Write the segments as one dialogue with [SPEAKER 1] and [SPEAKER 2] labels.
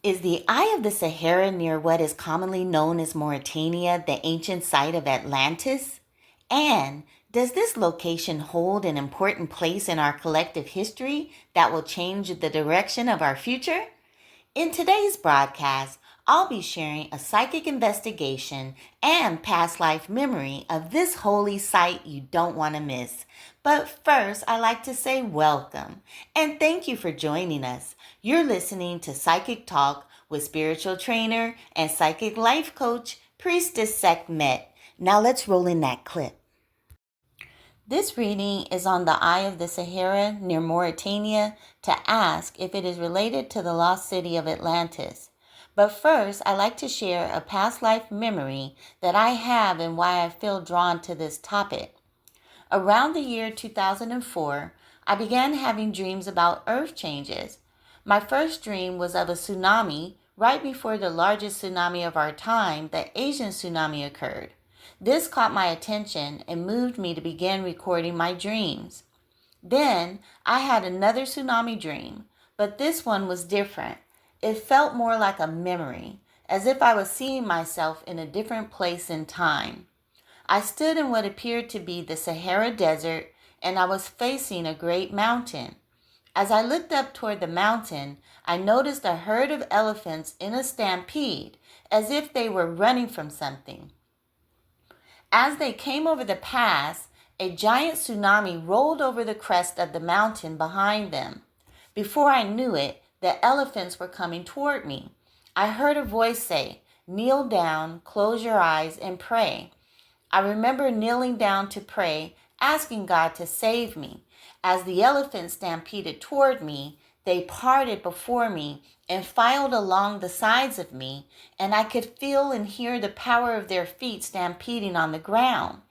[SPEAKER 1] Is the Eye of the Sahara near what is commonly known as Mauritania the ancient site of Atlantis? And does this location hold an important place in our collective history that will change the direction of our future? In today's broadcast, I'll be sharing a psychic investigation and past life memory of this holy site you don't want to miss. But first, I'd like to say welcome and thank you for joining us. You're listening to Psychic Talk with spiritual trainer and psychic life coach, Priestess Sekhmet. Now let's roll in that clip. This reading is on the Eye of the Sahara near Mauritania to ask if it is related to the lost city of Atlantis. But first, I'd like to share a past life memory that I have and why I feel drawn to this topic. Around the year 2004, I began having dreams about earth changes. My first dream was of a tsunami right before the largest tsunami of our time, the Asian tsunami, occurred. This caught my attention and moved me to begin recording my dreams. Then I had another tsunami dream, but this one was different. It felt more like a memory, as if I was seeing myself in a different place in time. I stood in what appeared to be the Sahara Desert, and I was facing a great mountain. As I looked up toward the mountain, I noticed a herd of elephants in a stampede, as if they were running from something. As they came over the pass, a giant tsunami rolled over the crest of the mountain behind them. Before I knew it, the elephants were coming toward me. I heard a voice say, "Kneel down, close your eyes, and pray." I remember kneeling down to pray, asking God to save me. As the elephants stampeded toward me, they parted before me and filed along the sides of me, and I could feel and hear the power of their feet stampeding on the ground.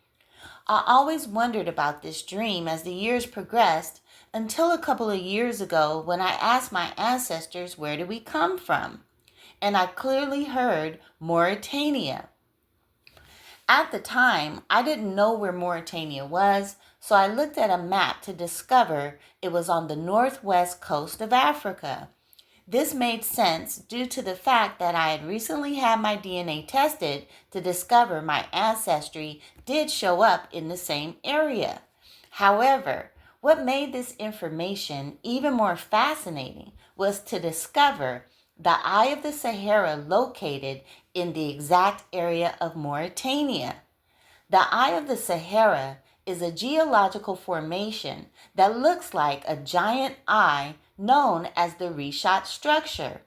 [SPEAKER 1] I always wondered about this dream as the years progressed until a couple of years ago when I asked my ancestors, where do we come from? And I clearly heard Mauritania. At the time, I didn't know where Mauritania was, so I looked at a map to discover it was on the northwest coast of Africa. This made sense due to the fact that I had recently had my DNA tested to discover my ancestry did show up in the same area. However, what made this information even more fascinating was to discover the Eye of the Sahara located in the exact area of Mauritania. The Eye of the Sahara is a geological formation that looks like a giant eye known as the Richat structure.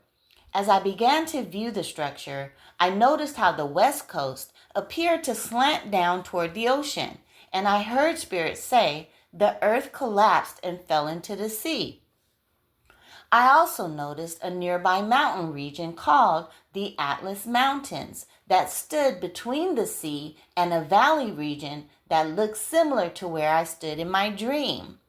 [SPEAKER 1] As I began to view the structure, I noticed how the west coast appeared to slant down toward the ocean, and I heard spirits say the earth collapsed and fell into the sea. I also noticed a nearby mountain region called the Atlas Mountains that stood between the sea and a valley region that looked similar to where I stood in my dream.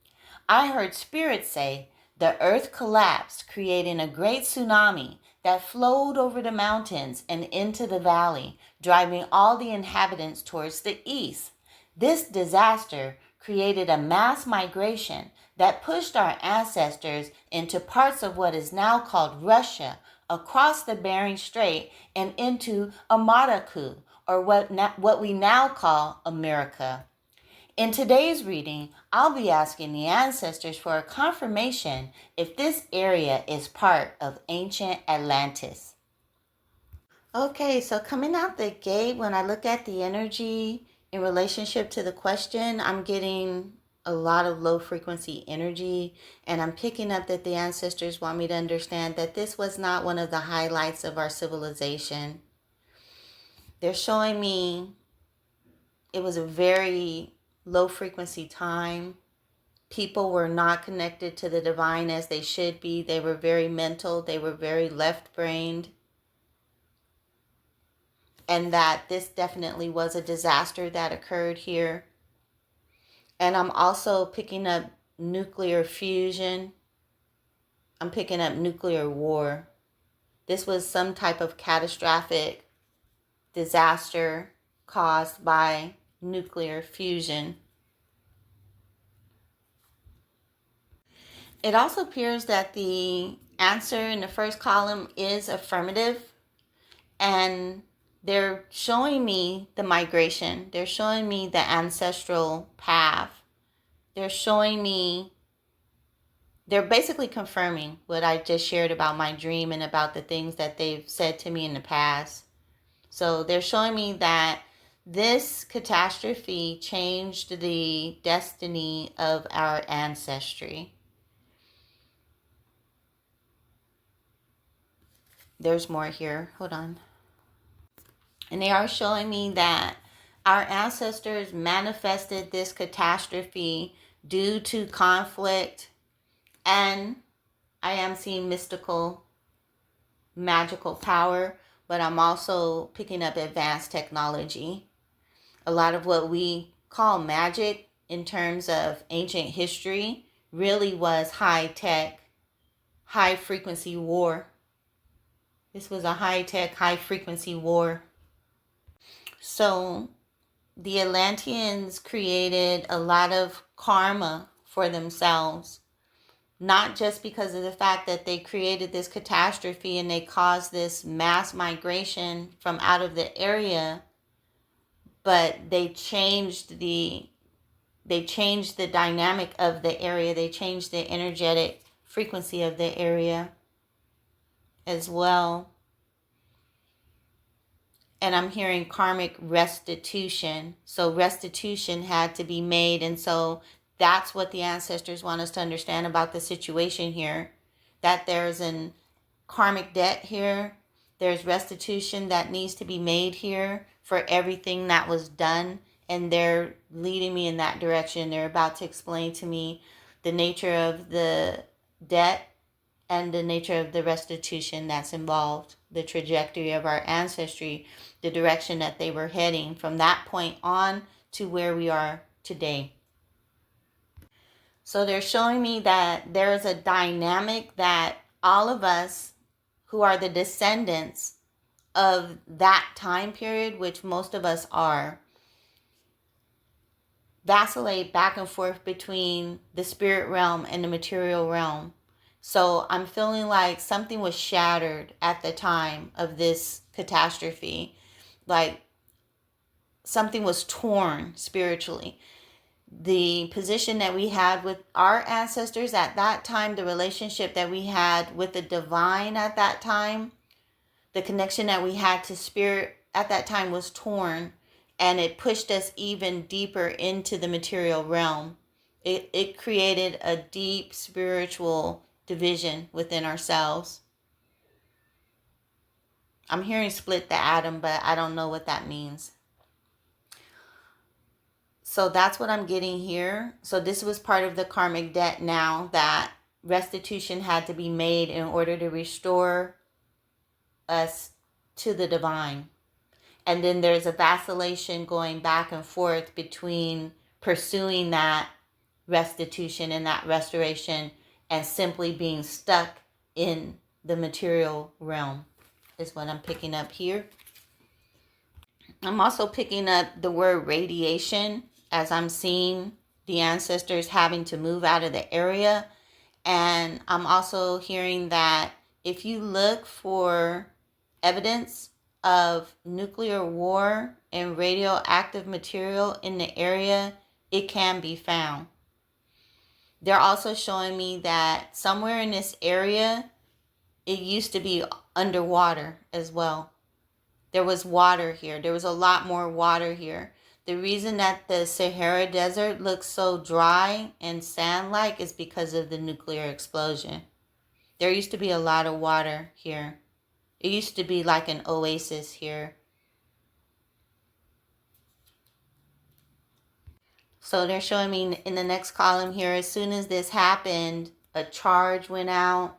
[SPEAKER 1] I heard spirits say the earth collapsed, creating a great tsunami that flowed over the mountains and into the valley, driving all the inhabitants towards the east. This disaster created a mass migration that pushed our ancestors into parts of what is now called Russia, across the Bering Strait, and into Amaraku, or what we now call America. In today's reading, I'll be asking the ancestors for a confirmation if this area is part of ancient Atlantis. Okay, so coming out the gate, when I look at the energy in relationship to the question, I'm getting a lot of low frequency energy, and I'm picking up that the ancestors want me to understand that this was not one of the highlights of our civilization. They're showing me it was a very low frequency time. People were not connected to the divine as they should be. They were very mental. They were very left-brained. And that this definitely was a disaster that occurred here. And I'm also picking up nuclear fusion. I'm picking up nuclear war. This was some type of catastrophic disaster caused by nuclear fusion. It also appears that the answer in the first column is affirmative, and they're showing me the migration. They're showing me the ancestral path. They're showing me, they're basically confirming what I just shared about my dream and about the things that they've said to me in the past. So they're showing me that this catastrophe changed the destiny of our ancestry. There's more here. Hold on. And they are showing me that our ancestors manifested this catastrophe due to conflict, and I am seeing mystical, magical power, but I'm also picking up advanced technology. A lot of what we call magic in terms of ancient history really was high tech, high frequency war. This was a high tech, high frequency war. So the Atlanteans created a lot of karma for themselves, not just because of the fact that they created this catastrophe and they caused this mass migration from out of the area, but they changed the dynamic of the area. They changed the energetic frequency of the area as well. And I'm hearing karmic restitution. So restitution had to be made. And so that's what the ancestors want us to understand about the situation here. That there's an karmic debt here. There's restitution that needs to be made here for everything that was done. And they're leading me in that direction. They're about to explain to me the nature of the debt and the nature of the restitution that's involved, the trajectory of our ancestry, the direction that they were heading from that point on to where we are today. So they're showing me that there is a dynamic that all of us who are the descendants of that time period, which most of us are, vacillate back and forth between the spirit realm and the material realm. So I'm feeling like something was shattered at the time of this catastrophe. Like something was torn spiritually. The position that we had with our ancestors at that time, the relationship that we had with the divine at that time, the connection that we had to spirit at that time was torn, and it pushed us even deeper into the material realm. It created a deep spiritual division within ourselves. I'm hearing split the atom, but I don't know what that means. So that's what I'm getting here. So this was part of the karmic debt now, that restitution had to be made in order to restore us to the divine. And then there's a vacillation going back and forth between pursuing that restitution and that restoration and simply being stuck in the material realm is what I'm picking up here. I'm also picking up the word radiation as I'm seeing the ancestors having to move out of the area. And I'm also hearing that if you look for evidence of nuclear war and radioactive material in the area, it can be found. They're also showing me that somewhere in this area, it used to be underwater as well. There was water here. There was a lot more water here. The reason that the Sahara Desert looks so dry and sand-like is because of the nuclear explosion. There used to be a lot of water here. It used to be like an oasis here. So they're showing me in the next column here, as soon as this happened, a charge went out.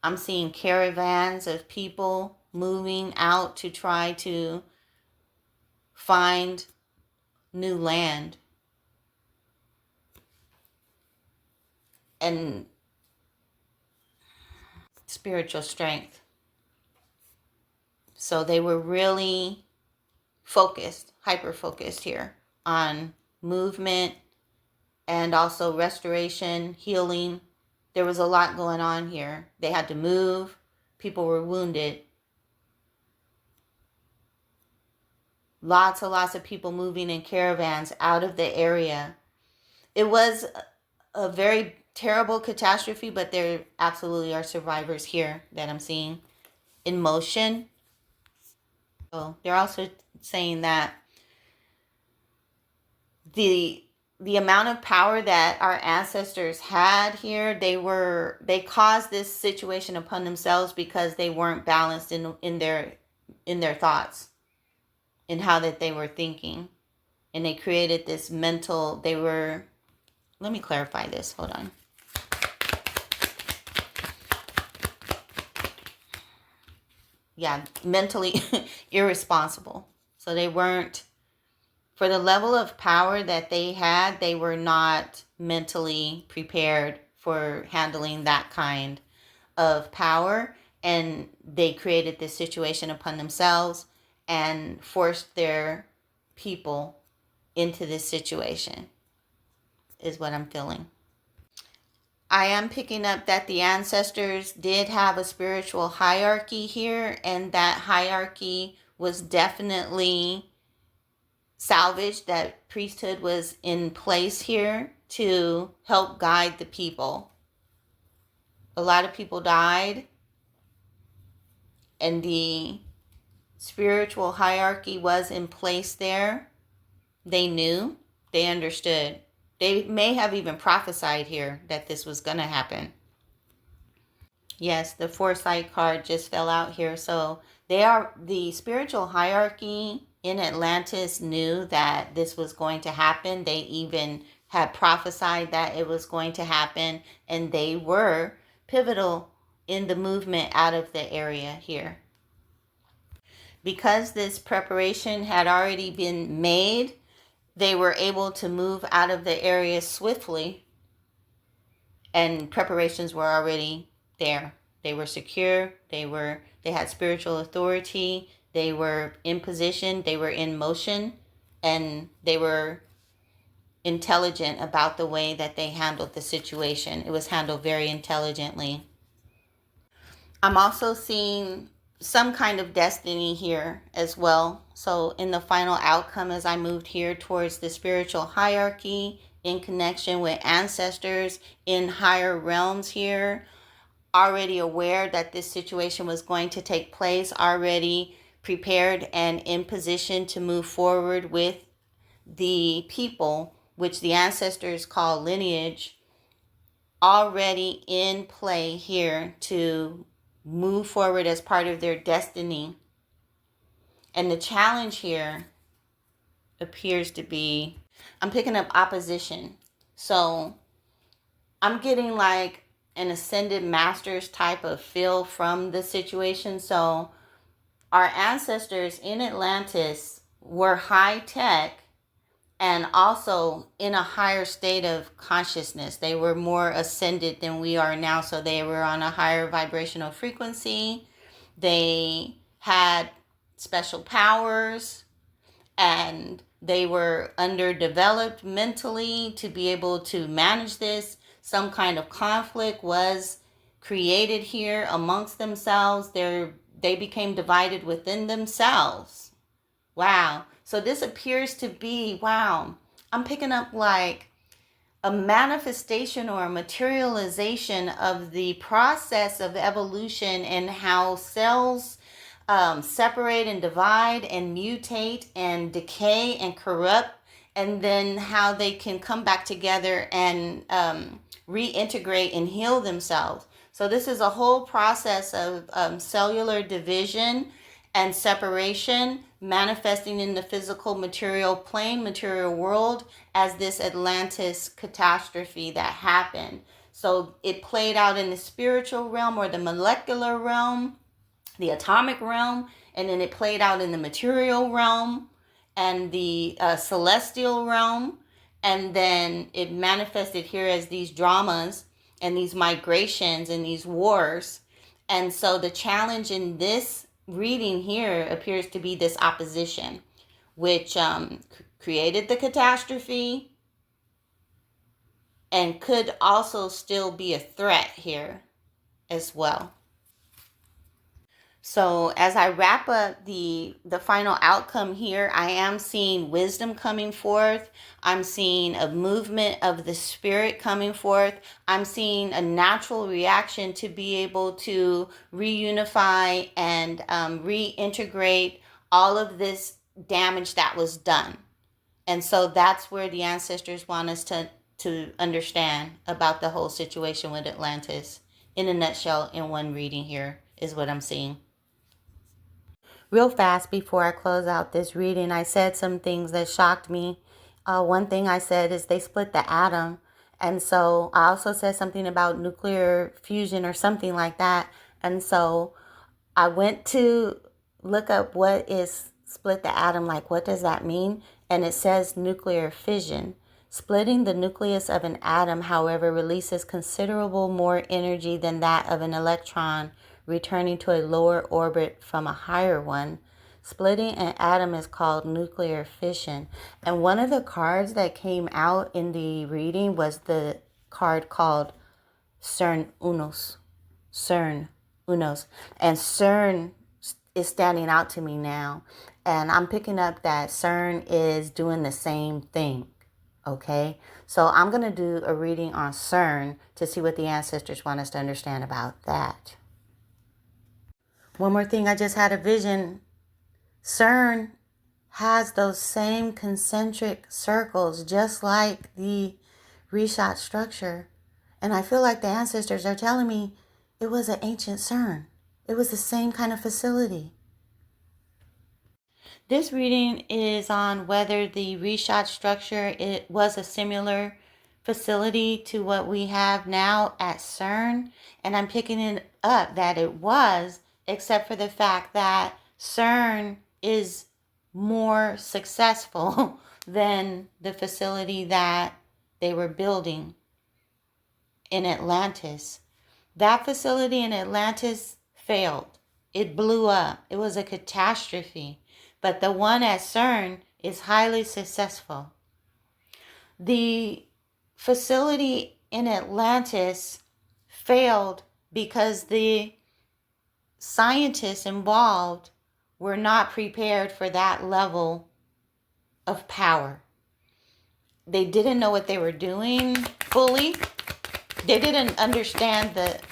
[SPEAKER 1] I'm seeing caravans of people moving out to try to find new land. And spiritual strength. So they were really focused, hyper-focused here on movement and also restoration, healing, there was a lot going on here. They had to move. People were wounded. Lots and lots of people moving in caravans out of the area. It was a very terrible catastrophe, but there absolutely are survivors here that I'm seeing in motion. So they're also saying that the amount of power that our ancestors had here, they caused this situation upon themselves because they weren't balanced in their thoughts, in how that they were thinking. And they created this mental, let me clarify this, hold on. Yeah, mentally irresponsible. So they weren't, for the level of power that they had, they were not mentally prepared for handling that kind of power. And they created this situation upon themselves and forced their people into this situation, is what I'm feeling. I am picking up that the ancestors did have a spiritual hierarchy here, and that hierarchy was definitely salvaged. That priesthood was in place here to help guide the people. A lot of people died, and the spiritual hierarchy was in place there. They knew, they understood. They may have even prophesied here that this was going to happen. Yes, the foresight card just fell out here. So the spiritual hierarchy in Atlantis knew that this was going to happen. They even had prophesied that it was going to happen, and they were pivotal in the movement out of the area here. Because this preparation had already been made, they were able to move out of the area swiftly, and preparations were already there. They were secure. They had spiritual authority. They were in position. They were in motion, and they were intelligent about the way that they handled the situation. It was handled very intelligently. I'm also seeing some kind of destiny here as well. So in the final outcome, as I moved here towards the spiritual hierarchy in connection with ancestors in higher realms here, already aware that this situation was going to take place, already prepared and in position to move forward with the people, which the ancestors call lineage, already in play here to move forward as part of their destiny. And the challenge here appears to be, I'm picking up opposition. So I'm getting like an ascended masters type of feel from the situation. So our ancestors in Atlantis were high tech and also in a higher state of consciousness. They were more ascended than we are now. So they were on a higher vibrational frequency. They had special powers, and they were underdeveloped mentally to be able to manage this. Some kind of conflict was created here amongst themselves. They became divided within themselves. Wow. So this appears to be, wow, I'm picking up like a manifestation or a materialization of the process of evolution and how cells separate and divide and mutate and decay and corrupt, and then how they can come back together and reintegrate and heal themselves. So this is a whole process of cellular division and separation manifesting in the physical material plane, material world, as this Atlantis catastrophe that happened. So it played out in the spiritual realm or the molecular realm, the atomic realm, and then it played out in the material realm and the celestial realm, and then it manifested here as these dramas and these migrations and these wars. And so the challenge in this reading here appears to be this opposition, which created the catastrophe, and could also still be a threat here as well. So as I wrap up the final outcome here, I am seeing wisdom coming forth. I'm seeing a movement of the spirit coming forth. I'm seeing a natural reaction to be able to reunify and reintegrate all of this damage that was done. And so that's where the ancestors want us to understand about the whole situation with Atlantis. In a nutshell, in one reading here is what I'm seeing. Real fast before I close out this reading, I said some things that shocked me. One thing I said is they split the atom. And so I also said something about nuclear fusion or something like that. And so I went to look up what is split the atom, like what does that mean? And it says nuclear fission. Splitting the nucleus of an atom, however, releases considerable more energy than that of an electron returning to a lower orbit from a higher one. Splitting an atom is called nuclear fission. And one of the cards that came out in the reading was the card called Cern Unos. Cern Unos. And Cern is standing out to me now. And I'm picking up that Cern is doing the same thing. Okay, so I'm going to do a reading on Cern to see what the ancestors want us to understand about that. One more thing, I just had a vision. Cern has those same concentric circles, just like the reshot structure. And I feel like the ancestors are telling me it was an ancient Cern. It was the same kind of facility. This reading is on whether the reshot structure it was a similar facility to what we have now at Cern. And I'm picking it up that it was, except for the fact that Cern is more successful than the facility that they were building in Atlantis. That facility in Atlantis failed. It blew up. It was a catastrophe. But the one at Cern is highly successful. The facility in Atlantis failed because the scientists involved were not prepared for that level of power. They didn't know what they were doing fully. They didn't understand let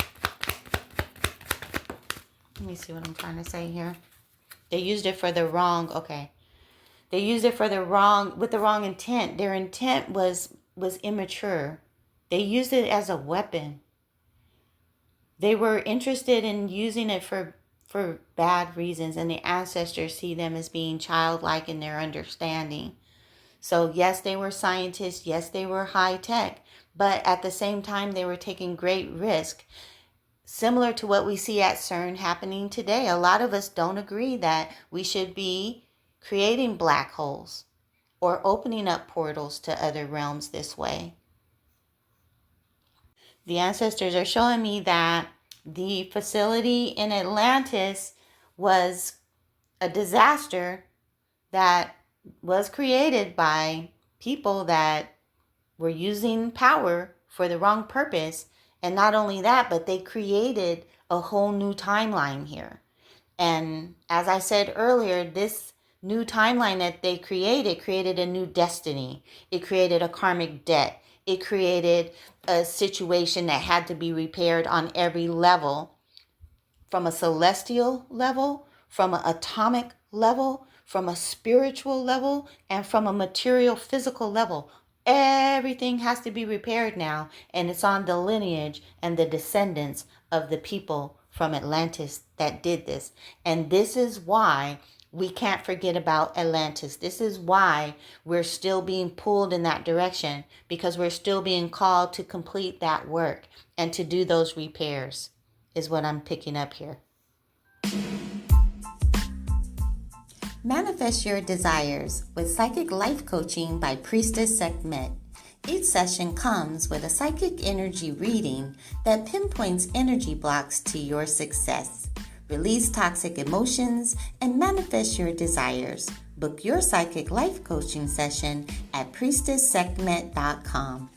[SPEAKER 1] me see what I'm trying to say here. They used it for the wrong, They used it for with the wrong intent. Their intent was immature. They used it as a weapon. They were interested in using it for bad reasons, and the ancestors see them as being childlike in their understanding. So yes, they were scientists. Yes, they were high tech, but at the same time, they were taking great risk. Similar to what we see at Cern happening today. A lot of us don't agree that we should be creating black holes or opening up portals to other realms this way. The ancestors are showing me that the facility in Atlantis was a disaster that was created by people that were using power for the wrong purpose. And not only that, but they created a whole new timeline here. And as I said earlier, this new timeline that they created a new destiny. It created a karmic debt. It created a situation that had to be repaired on every level, from a celestial level, from an atomic level, from a spiritual level, and from a material physical level. Everything has to be repaired now, and it's on the lineage and the descendants of the people from Atlantis that did this. And this is why we can't forget about Atlantis. This is why we're still being pulled in that direction, because we're still being called to complete that work and to do those repairs, is what I'm picking up here. Manifest your desires with Psychic Life Coaching by Priestess Sekhmet. Each session comes with a psychic energy reading that pinpoints energy blocks to your success. Release toxic emotions and manifest your desires. Book your Psychic Life Coaching session at priestesssekhmet.com.